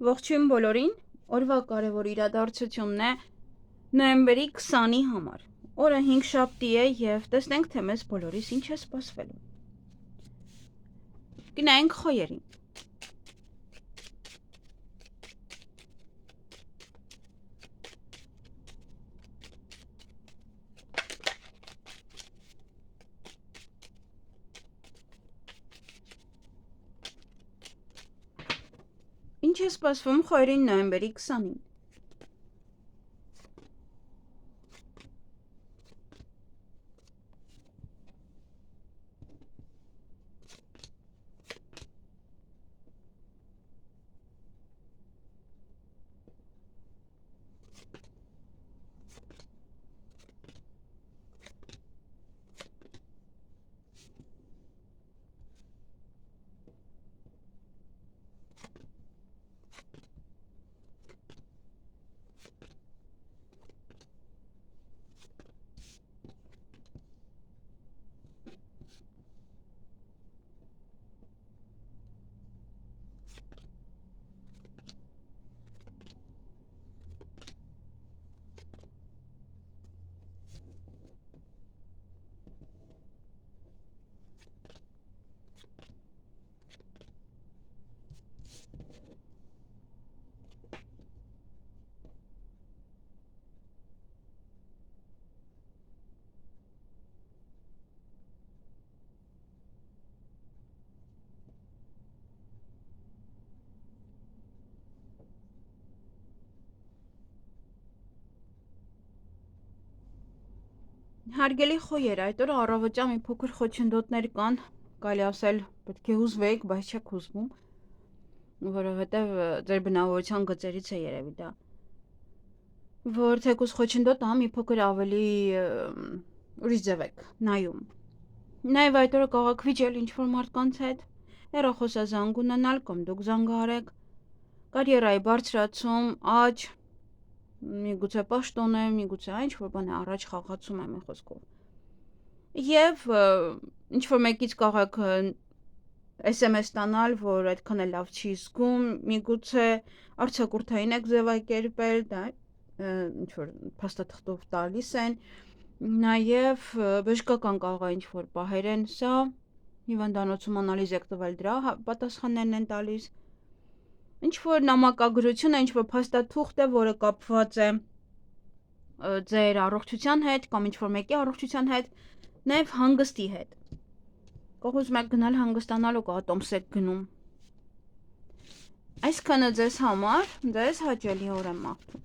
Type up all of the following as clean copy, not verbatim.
Ողջույն բոլորին, օրվա կարևոր իրադարձությունն է նոյեմբերի 20-ի համար։ Օրը 5-շաբթի է եւ տեսնենք, թե մեզ բոլորիս ինչ է սպասվելու։ Գնայինք խոյերին։ Ինչ է սպասվում խոյերին նոյեմբերի 20-ին։ Հարգելի խոյեր, այդ օրը առավոտյան մի փոքր խոչընդոտներ կան, կարելի ասել պետք է հուզվեիք, բայց չեք հուզվում, որովհետև ձեր բնավորության գծերից է երևի դա, որ թեկուզ խոչընդոտը մի փոքր ավելի ուրիշ ձև եք նայում։ Նաև այդ օրը կարող վիճել ինչ-որ մարդկանց հետ, հեռախոսազանգ ունենալ կամ դուք զանգահարեք, կարիերայի բարձրացում, աճ, միգուցե պաշտոն է, միգուցե ինչ-որ բան է առաջ խաղացում է մի խոսքով։ Եվ ինչ-որ մեկից կարող եք SMS ստանալ, որ այդքան է լավ չի զգում, միգուցե արձակուրդային եք ձևակերպել, դա ինչ-որ փաստաթղթով տալիս են, նաև բժշկական կարող է ինչ-որ պահեր են, սա հիվանդանոցում անալիզ եք տվել, դրա պատասխաններն են տալիս, ինչ-որ նամակագրություն է, ինչ-որ փաստաթուղթ է, որը կապված է ձեր առողջության հետ կամ ինչ-որ մեկի առողջության հետ, նաև հանգստի հետ։ Կարող ուզում եք գնալ հանգստանալու, կարող տոմս եք գնում։ Այսքանը ձեզ համար, ձեզ հաճելի օր եմ մաղթում։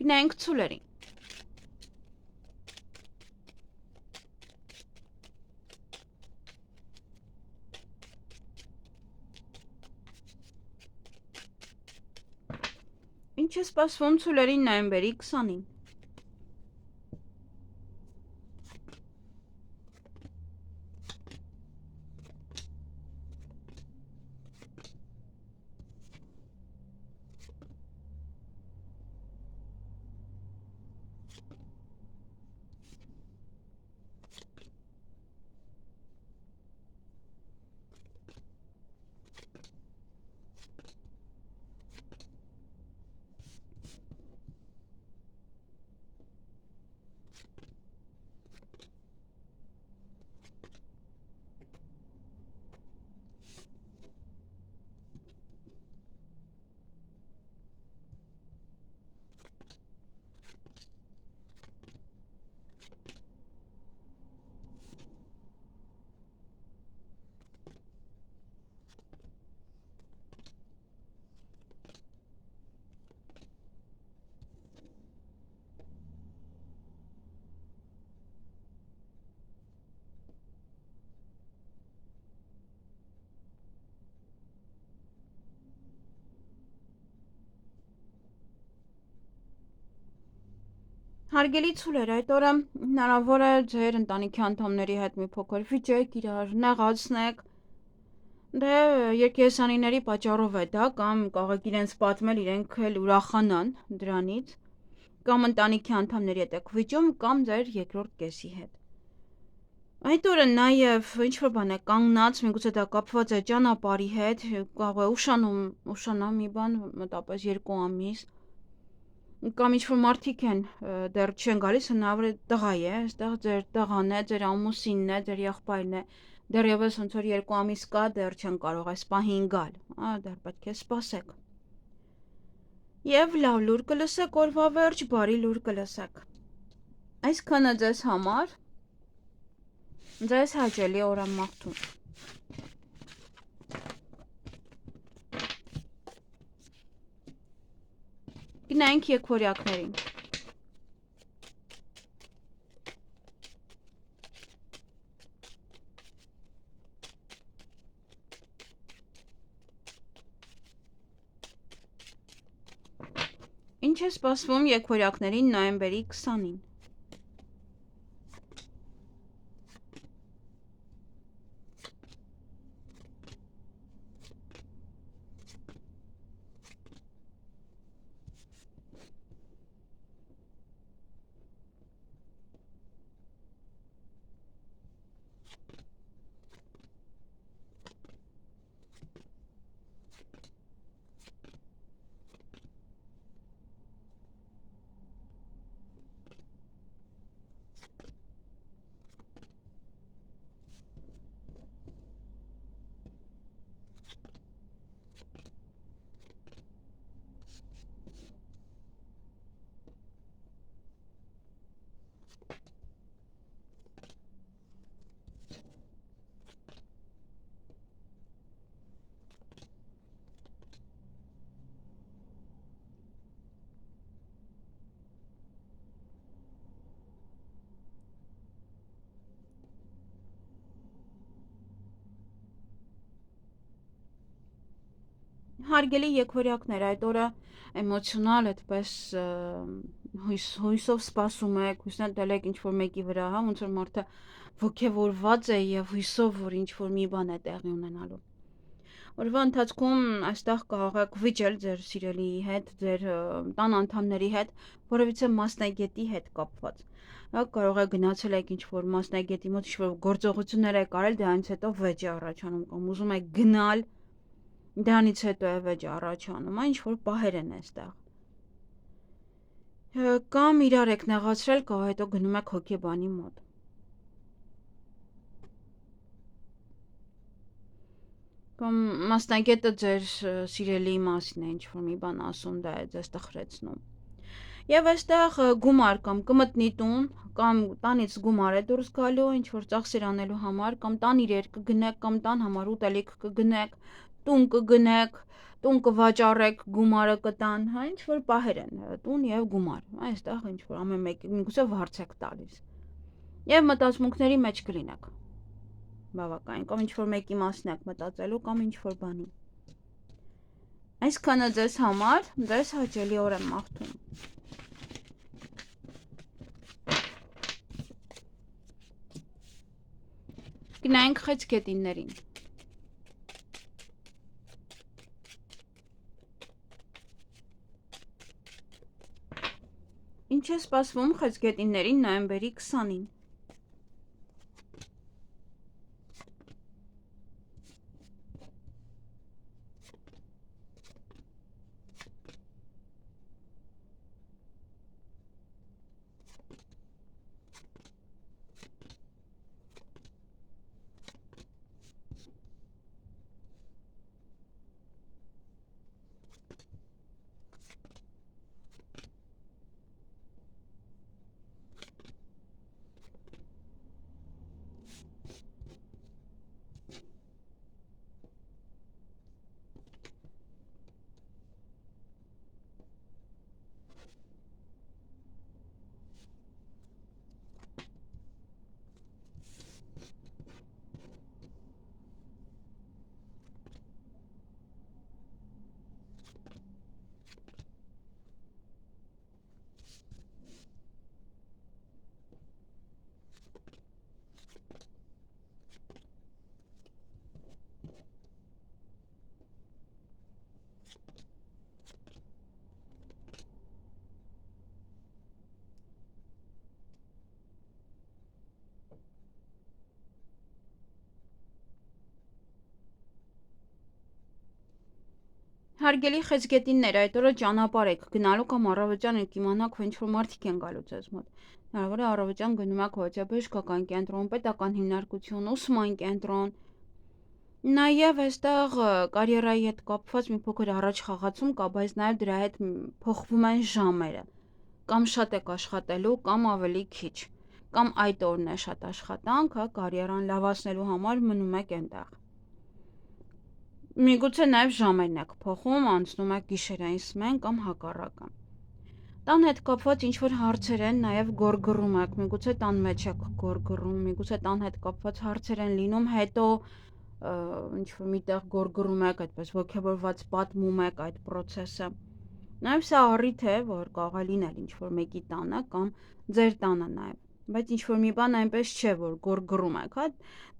Գնայինք ցուլերին։ Ինչ է սպասվում ցուլերին նոյեմբերի 20-ին։ Հարգելի ցուլեր, այդ օրը հնարավոր է ձեր ընտանիքի անդամների հետ մի փոքր վիճեք, իրար նեղացնեք, դե երկեսանիների պատճառով է դա, կամ կարող եք իրենց պատմել, իրենք էլ ուրախանան դրանից, կամ ընտանիքի անդամների հետ եք վիճում, կամ ձեր երկրորդ կեսի հետ։ Այդ օրը նաև ինչ-որ բան է կանգնած, միգուցե դա կապված է ճանապարհի հետ, կարող է ուշանա մի բան, մոտավորապես 2 ամիս, կամ ինչ-որ մարդիկ են դեռ չեն գալիս, հնարավոր է տղա է, այստեղ ձեր տղան է, ձեր ամուսինն է, ձեր եղբայրն է, դեռևս ոնց որ 2 ամիս կա, դեռ չեն կարող այս պահին գալ, դեռ պետք է սպասեք։ Եվ լավ լուր կլսեք օրվա վերջ, բարի լուր կլսեք։ Այսքանը ձեզ համար, ձեզ հաճելի օր եմ մաղթում։ Գնանք եկվորյակներին։ Ինչ է սպասվում եկվորյակներին նոյեմբերի 20-ին։ Հարգելի եկվորյակներ, այդ օրը էմոցիոնալ այդպես հույսով սպասում եք, հույսներ տել եք ինչ-որ մեկի վրա, հա, ոնց որ մարդը ոգևորված է եւ հույսով, որ ինչ-որ մի բան է տեղի ունենալու։ Օրվա ընթացքում այստեղ կարող եք վիճել ձեր սիրելիի հետ, ձեր տան անդամների հետ, որևիցե մասնագետի հետ կապված։ Հա, կարող է գնացել եք ինչ-որ մասնագետի մոտ, ինչ-որ գործողություններ եք արել, դրանից հետո վեճ է առաջանում կամ ուզում եք գնալ դրանից հետո է վեճ առաջանում, ինչ-որ պահեր են այստեղ։ Կամ իրար եք նեղացրել, կամ հետո գնում եք հոգեբանի մոտ։ Կամ մասնագետը ձեր սիրելի մասին է ինչ-որ մի բան ասում, դա է ձեզ տխրեցնում։ Եվ այստեղ գումար կամ կմտնի տուն, կամ տանից գումար է դուրս գալու, ինչ-որ ծախսեր անելու համար, կամ տան իրեր կգնեք, կամ տան համար ուտելիք կգնեք, տուն կգնեք, տուն կվաճառեք, գումարը կտան, հա, ինչ-որ պահեր են, տուն եւ գումար, այստեղ ինչ-որ ամեն մեկի միգուցե վարձ եք տալիս։ Եվ մտածմունքների մեջ կլինեք։ Բավական, կամ ինչ-որ մեկի մասին եք մտածելու, կամ ինչ-որ բանի։ Այսքանը ձեզ համար, ձեզ հաճելի օր եմ մաղթում։ Գնանք խեցգետիններին։ Ինչ է սպասվում խեցգետիններին նոյեմբերի 20-ին։ Հարգելի խեցգետիններ, այդ օրը ճանապարհ եք գնալու կամ առավոտյան եք իմանաք, որ ինչ-որ մարդիկ են գալու ձեզ մոտ։ Հնարավոր է առավոտյան գնում եք հոդյաբժշկական կենտրոն, պետական հիմնարկություն, ուսման կենտրոն։ Նաև այստեղ կարիերայի հետ կապված մի փոքր առաջ խաղացում կա, բայց նաև դրա հետ փոխվում են ժամերը։ Կամ շատ եք աշխատելու, կամ ավելի քիչ։ Կամ այդ օրն է շատ աշխատանք, հա, կարիերան լավացնելու համար մնում եք այնտեղ։ Միգուցե նաև ժամերն եք փոխում, անցնում եք գիշերային սմեն կամ հակառակը։ Տան հետ կապված ինչ-որ հարցեր են, նաև գորգռում եք, միգուցե տան մեջ եք գորգռում, միգուցե տան հետ կապված հարցեր են լինում, հետո ինչ-որ միտեղ գորգռում եք, այդպես ոգևորված պատմում եք այդ process-ը։ Նաև սա առիթ է, որ կարող է լինել ինչ-որ մեկի տանը կամ ձեր տանը նաև, բայց ինչ-որ մի բան այնպես չէ, որ գորգռում եք, հա,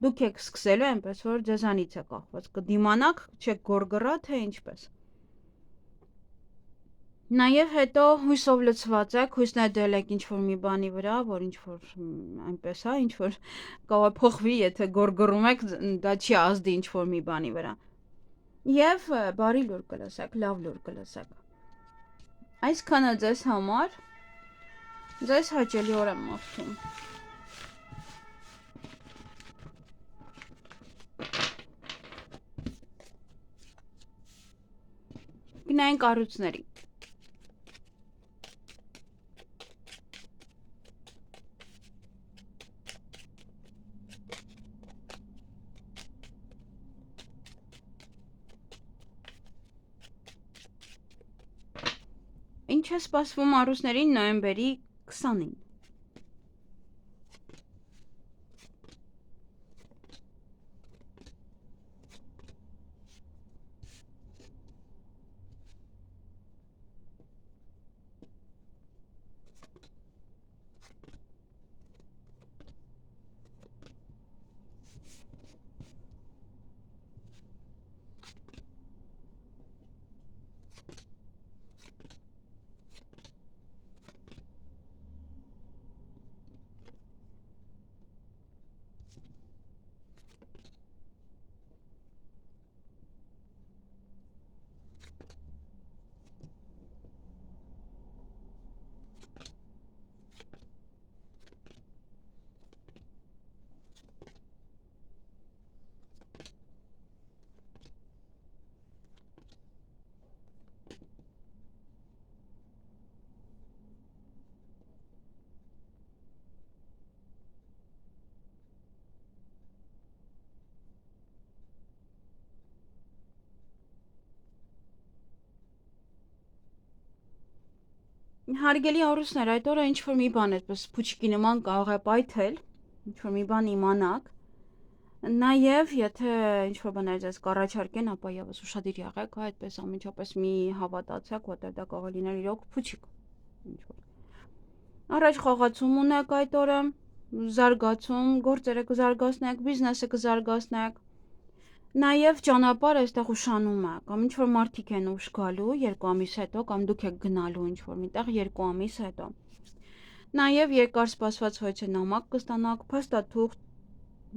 դուք եք սկսելու այնպես, որ ձեզանից է կախված, կդիմանաք, չեք գորգռա, թե ինչպես։ Նաև հետո հույսով լցված եք, հույս ներդրել եք ինչ-որ մի բանի վրա, որ ինչ-որ այնպես, հա, ինչ-որ կարող է փոխվի, եթե գորգռում եք, դա չի ազդի ինչ-որ մի բանի վրա։ Եվ բարի լուր կլսեք, լավ լուր կլսեք։ Այսքանը ձեզ համար, ձեզ հաճելի օր եմ մաղթում։ Գնային կառույցների։ Ինչ է սպասվում առուսներին նոյեմբերի 20-ին։ Հարգելի առուսներ, այդ օրը ինչ-որ մի բան այդպես փուչիկի նման կարող է պայթել, ինչ-որ մի բան իմանաք։ Նաև, եթե ինչ-որ բաներ ձեզ կառաջարկեն, ապա եւս ուշադիր եղեք, հա, այդպես ամիջապես մի հավատացեք, որտեղ դա կարող է լինել իրոք փուչիկ։ Ինչ-որ։ Առաջ խաղացում ունեք այդ օրը, զարգացում, գործերը կզարգացնեք, բիզնեսը կզարգացնեք։ Նաև ճանապարհ այստեղ ուշանում է, կամ ինչ-որ մարդիկ են ուշ գալու 2 ամիս հետո, կամ դուք եք գնալու ինչ-որ միտեղ 2 ամիս հետո։ Նաև երկար սպասված ոչ է նամակ կստանաք, փաստաթուղթ,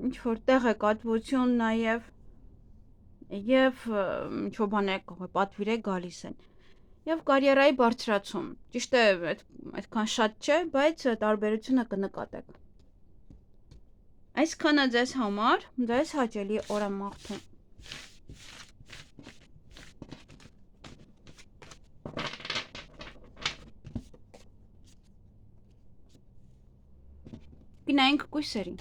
ինչ-որ տեղեկատվություն նաև, եւ ինչ-որ բաներ կարող է պատվիրեք գալիս են։ Եվ կարիերայի բարձրացում։ Ճիշտ է, այդքան շատ չէ, բայց տարբերությունը կնկատեք։ Այսքանը ձեզ համար, ձեզ հաճելի օր եմ մաղթում։ Գնայինք կույսերին։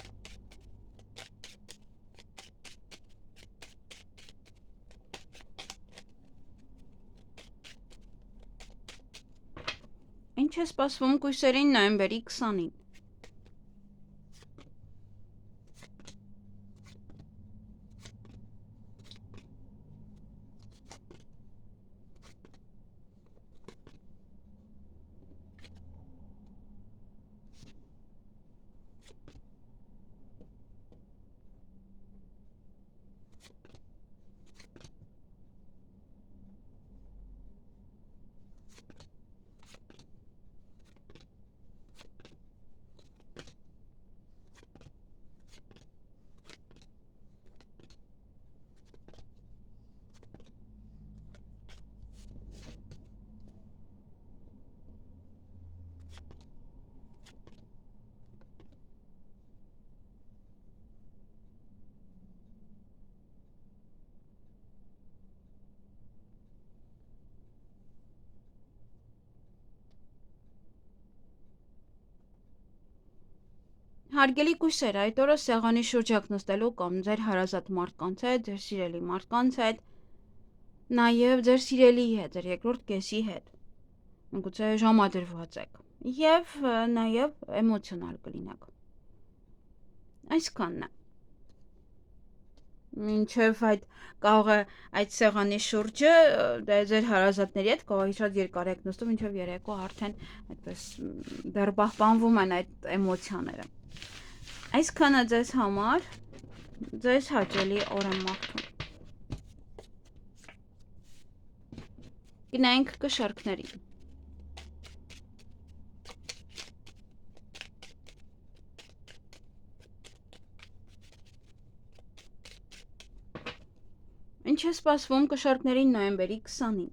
Ինչ է սպասվում կույսերին նոյեմբերի 20-ին։ Հարգելի կույսեր, այդ օրը սեղանի շուրջ եք նստելու կամ ձեր հարազատ մարդկանց հետ, ձեր սիրելի մարդկանց հետ, նաև ձեր սիրելի հետ, ձեր երկրորդ կեսի հետ, գուցե ժամադրված եք, և նաև էմոցիոնալ կլինեք, այսքանն է, մինչև այդ կարող է այդ սեղանի շուրջը ձեր հարազատների հետ կարող է շատ երկար եք նստում, մինչև երեկո արդեն այդպես դեռ պահպանվում են այդ էմոցիաները, այսքանը ձեզ համար, ձեզ հաճելի օր եմ մաղթում, գնանք կշարքներին, ինչ է սպասվում կշարքներին նոյեմբերի 20-ին,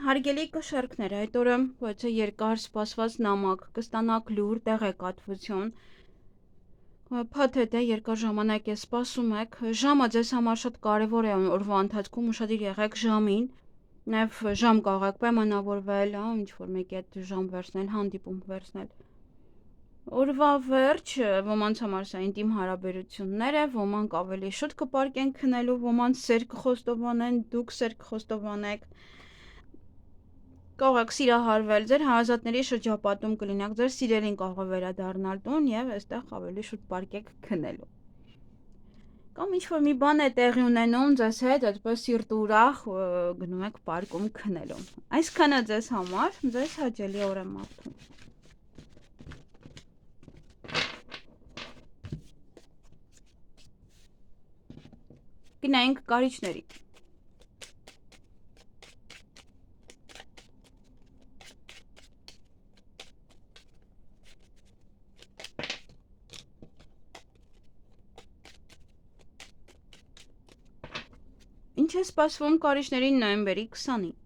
Հարգելի կշարքներ, այդ օրը ոչ երկար սպասված նամակ, կստանաք լուր, տեղեկատվություն, փաթեթ է, երկար ժամանակ է սպասում եք, ժամը ձեզ համար շատ կարևոր է օրվա ընթացքում, ուշադիր եղեք ժամին, նաև ժամ կարող եք պայմանավորվել, ինչ-որ մեկի հետ ժամ վերցնել, հանդիպում վերցնել, օրվա վերջ, ոմանց համար սա ինտիմ հարաբերություններ է, ոմանք ավելի շուտ կպարկեն քնելու, ոմանց սեր կխոստովանեն, դուք սեր կխոստովանեք, կարող եք սիրահարվել, ձեր հարազատների շրջապատում կլինեք, ձեր սիրելին կարող է վերադառնալ տուն և այստեղ ավելի շուտ պարկեք քնելու։ Կամ ինչ-որ մի բան է տեղի ունենում ձեզ հետ, այդպես սիրտը ուրախ գնում եք պարկում քնելու։ Այսքանը ձեզ համար, ձեզ հաճելի օր եմ մաղթում։ Գնանք կարիճների։ Ինչ է սպասվում կարիճներին նոյեմբերի 20-ին։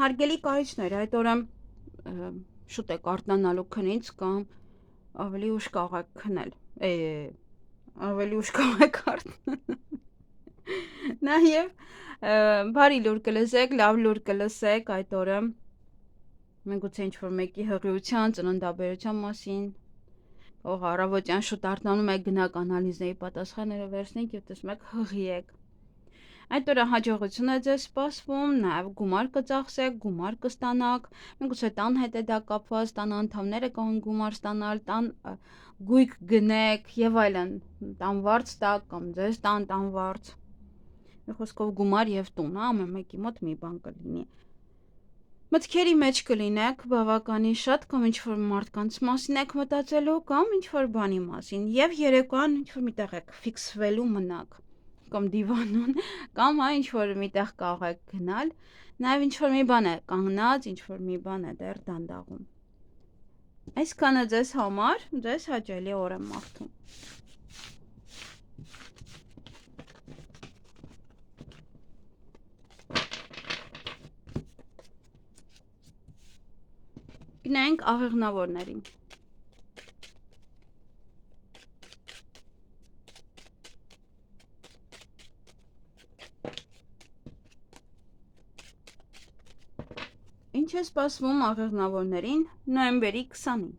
Հարգելի կարիճներ, այդ օրը շուտ եք արթնանալու քնից կամ ավելի ուշ կարող եք քնել, ավելի ուշ կարող եք արթնանալ, նաև բարի լուր կլսեք, լավ լուր կլսեք այդ օրը, միգուցե ինչ-որ մեկի հղիության, ծննդաբերության մասին, ող առավոտյան շուտ արթնանում եք գնաք անալիզների պատասխանները վերցնենք և տեսնում եք հղի եք, Այդ օրը հաջողություն է ձեզ սպասվում, նաև գումար կծախսեք, գումար կստանաք, միգուցե տան հետ է դա կապված, տան անդամները կարող են գումար ստանալ, տան գույք գնեք եւ այլն, տան վարձ տակ կամ ձեզ տան վարձ։ Մի խոսքով գումար եւ տուն, ամեն մեկի մոտ մի բան կլինի։ Մտքերի մեջ կլինեք բավականին շատ կամ ինչ-որ մարդկանց մասին եք մտածելու կամ ինչ-որ բանի մասին եւ երեկոյան ինչ-որ միտեղ եք ֆիքսվելու մնաք կամ դիվանուն կամ ինչ-որ միտեղ կարող եք գնալ, նաեւ ինչ-որ մի բան է կանգնած, ինչ-որ մի բան է դեռ դանդաղում։ Այսքանը ձեզ համար, ձեզ հաճելի օր եմ մաղթում։ Գնանք աղեղնավորներին։ Ինչ է սպասվում աղեղնավորներին նոյեմբերի 20-ին։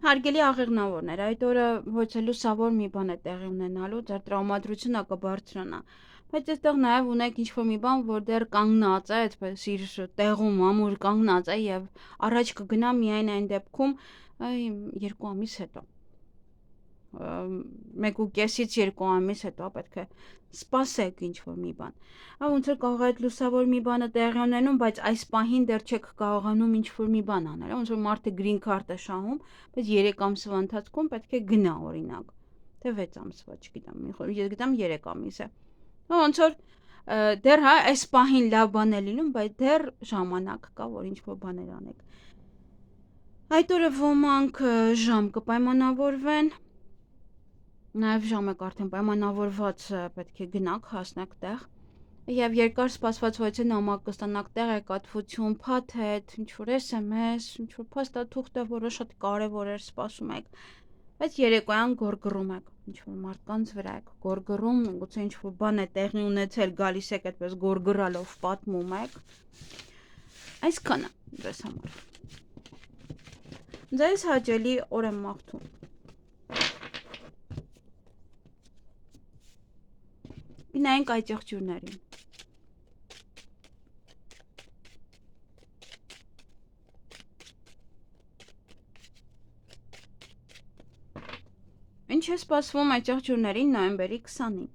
Հարգելի աղեղնավորներ, այդ օրը ոչ էլ լուսավոր մի բան է տեղի ունենալու, ձեր տրամադրությունը կբարձրանա։ Բայց այստեղ նաև ունեք ինչ-որ մի բան, որ դեռ կանգնած է, այդպես իր տեղում ամուր կանգնած է եւ առաջ կգնա միայն այն դեպքում 2 ամիս հետո։ 1.5-ից 2 ամիս հետո պետք է սպասեք ինչ-որ մի բան։ Ոնց որ կարող է այդ լուսավոր մի բանը տեղի ունենում, բայց այս պահին դեռ չեք կարողանում ինչ-որ մի բան անել, ոնց որ մարդը green card է շահում, բայց 3 ամսվա ընթացքում պետք է գնա օրինակ, թե 6 ամսվա, չգիտեմ, ես գիտեմ 3 ամիս է։ Ոնց որ դեռ հա այս պահին լավ բան է լինում, բայց դեռ ժամանակ կա, որ ինչ-որ բաներ անեք։ Այդ օրը ոմանք ժամ կպայմանավորվեն, նաև ժամը արդեն պայմանավորված պետք է գնաք, հասնեք տեղ, եւ երկար սպասված ոչ նամակ կստանաք տեղեկատվություն, փաթեթ, ինչ-որ SMS, ինչ-որ փաստաթուղթ, որը շատ կարեւոր էր, սպասում եք, բայց երեկոյան գորգռում եք, ինչ-որ մարդկանց վրա եք գորգռում, գուցե ինչ-որ բան է տեղի ունեցել, գալիս եք այդպես գորգռալով պատմում եք։ Այսքանը ձեզ համար։ Ձեզ հաճելի օր եմ մաղթում։ Գնանք այդ եղջյուրներին։ Ինչ է սպասվում այդ եղջյուրներին նոյեմբերի 20-ին։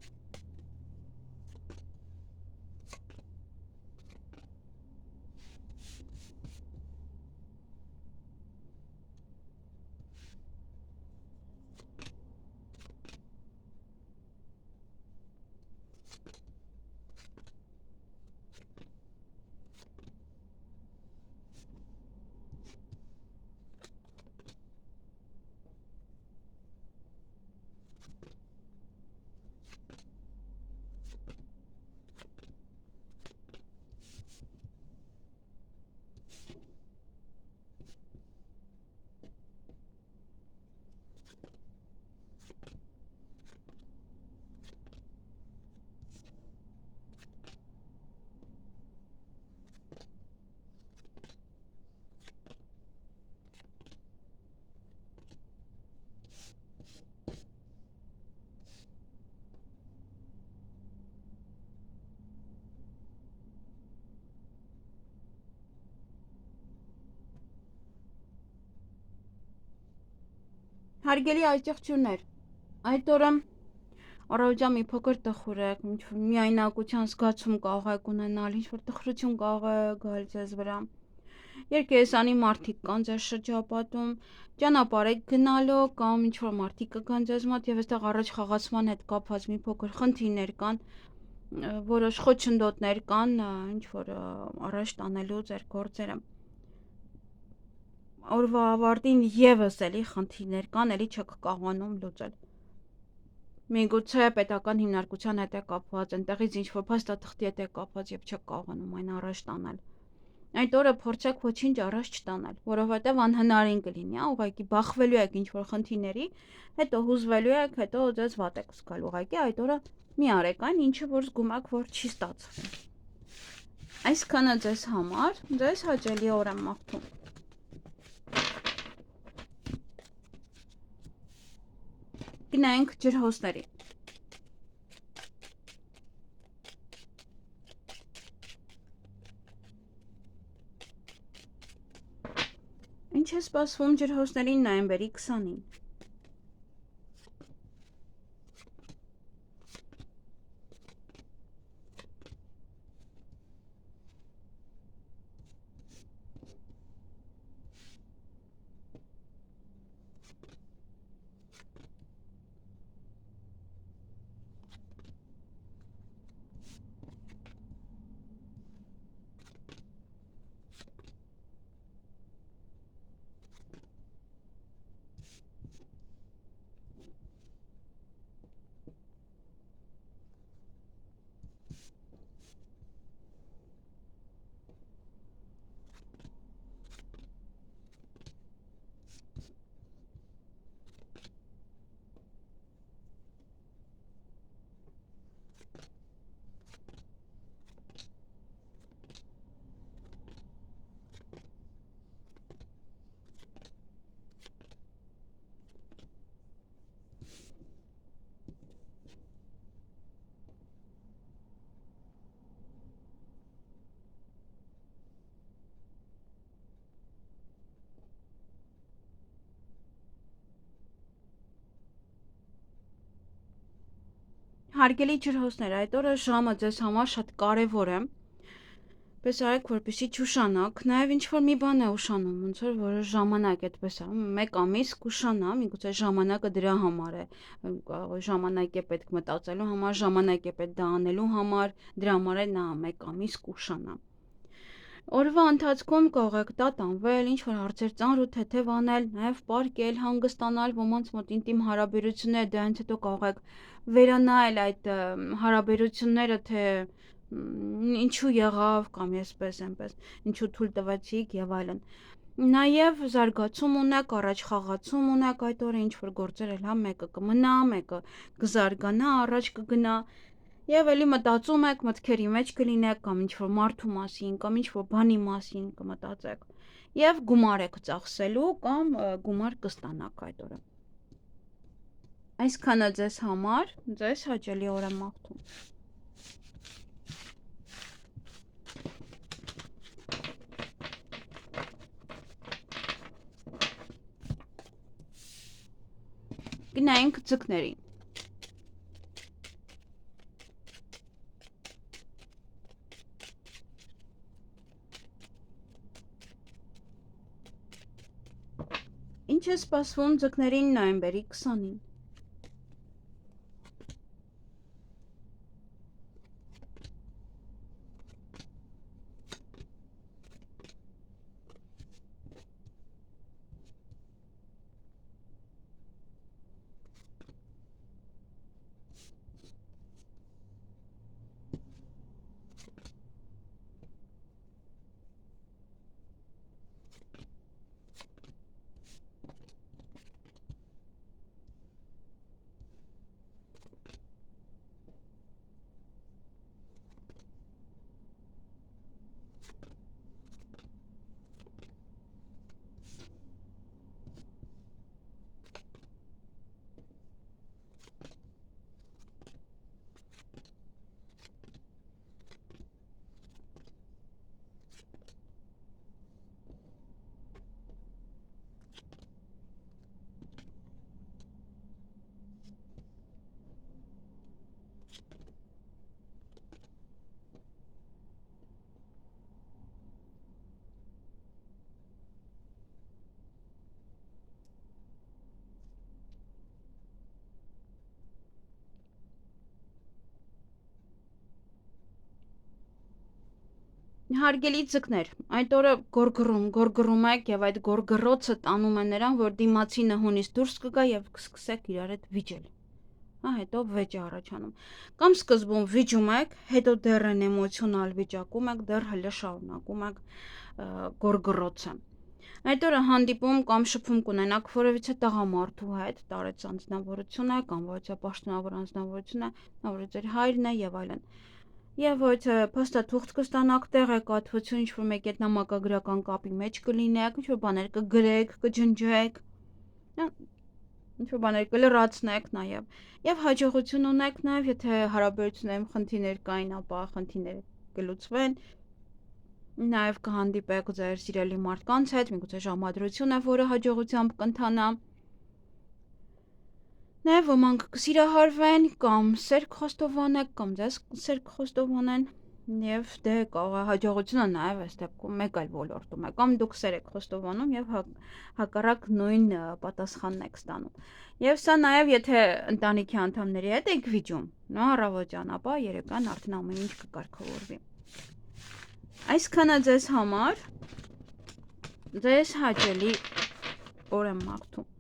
Հարգելի այցեղություններ, այդ օրը առավոտյան մի փոքր տխուր եք, ինչ-որ միայնակության զգացում կարող եք ունենալ, ինչ-որ տխրություն կարող է գալ ձեզ վրա։ Երկերեսանի մարդիկ կան ձեր շրջապատում, ճանապարհ եք գնալու կամ ինչ-որ մարդիկ կգան ձեզ մոտ եւ այստեղ առաջ խաղացման հետ կապված մի փոքր խնդիրներ կան, որոշ խոչընդոտներ կան, ինչ-որ առաջ տանելու ձեր գործերը։ Օրվա ավարտին եւս էլի խնդիրներ կան, էլի չեք կարողանում լուծել։ Միգուցե պետական հիմնարկության հետ է կապված, այնտեղից ինչ-որ փաստաթղթի հետ է կապված եւ չեք կարողանում այն առաջ տանել։ Այդ օրը փորձեք ոչինչ առաջ չտանել, որովհետեւ անհնարին կլինի, ուղղակի բախվելու եք ինչ-որ խնդիրների, հետո հուզվելու եք, հետո ձեզ վատ եք զգալ։ Ուղղակի այդ օրը մի արեք այն, ինչը որ զգում եք, որ չի ստացվում։ Այսքանը ձեզ համար, ձեզ հաճելի օր եմ մաղթում։ Գնանք ջրհոսների։ Ինչ է սպասվում ջրհոսներին նոյեմբերի 20-ին։ Հարգելի ջրհոսներ, այդ օրը ժամը ձեզ համար շատ կարևոր է։ Պես արեք, որպեսզի չուշանաք, նաև ինչ որ մի բան է ուշանում, ոնց որ որոշ ժամանակ այդպես է, 1 ամիս կուշանա, միգուցե ժամանակը դրա համար է, ժամանակ է պետք մտածելու համար, ժամանակ է պետք դա անելու համար, դրա համար է նա 1 ամիս կուշանա։ Օրվա ընթացքում կարող եք տատանվել, ինչ որ հարցեր ծանր ու թեթև անել, նաև պարկել, հանգստանալ, ոմանց մոտ ինտիմ հարաբերություններ, դրանից հետո կարող եք վերանայել այդ հարաբերությունները, թե ինչու եղավ կամ եսպես այնպես, ինչու թույլ տվեցիք եւ այլն։ Նաև զարգացում ունեք, առաջ խաղացում ունեք այդ օրը ինչ որ գործեր էլ հա մեկը կմնա, մեկը կզարգանա, առաջ կգնա։ Եվ էլի մտածում եք, մտքերի մեջ կլինեք կամ ինչ-որ մարդու մասին, կամ ինչ-որ բանի մասին կմտածեք։ Եվ գումար եք ծախսելու կամ գումար կստանաք այդ օրը։ Այսքանը ձեզ համար, ձեզ հաճելի օր եմ մաղթում։ Գնանք ձկներին։ Ինչ է սպասվում ձկներին նոյեմբերի 20-ին։ Հարգելի ձկներ, այդ օրը գորգռում եք եւ այդ գորգռոցը տանում է նրան, որ դիմացինը հունից դուրս կգա եւ կսկսեք իրար հետ վիճել։ Հետո վեճ է առաջանում։ Կամ սկզբում վիճում եք, հետո դեռ են էմոցիոնալ վիճակում եք, դեռ հələ շարունակում եք գորգռոցը։ Այդ օրը հանդիպում կամ շփում կունենաք որևիցե տղամարդու հետ, տարեց անձնավորություն է կամ ոչ է պաշտոնավոր անձնավորություն է, նա որ ձեր հայրն է եւ այլն։ Եվ ոչ փաստաթուղթ կստանաք, տեղեկատվություն, ինչ-որ մեկի հետ նամակագրական կապի մեջ կլինեք, ինչ-որ բաներ կգրեք, կջնջեք, ինչ-որ բաներ կլրացնեք նաև։ Եվ հաջողություն ունեք նաև, եթե հարաբերություններում խնդիրներ կային, ապա խնդիրները կլուծվեն։ Նաև կհանդիպեք ձեր սիրելի մարդկանց հետ, միգուցե ժամադրություն է, որը հաջողությամբ կընթանա։ Նաև ոմանք կսիրահարվեն կամ սեր խոստովանեք կամ ձեզ սեր խոստովանեն եւ դե կարող է հաջողությունը նաև այս դեպքում մեկ այլ ոլորտում է կամ դուք սեր եք խոստովանում եւ հակառակ նույն պատասխանն եք ստանում։ Եվ սա նաև եթե ընտանիքի անդամների հետ եք վիճում, նո առավոտյան, ապա երեկան արդեն ամեն ինչ կկարգավորվի։ Այսքանը ձեզ համար ձեզ հաճելի օր եմ մաղթում։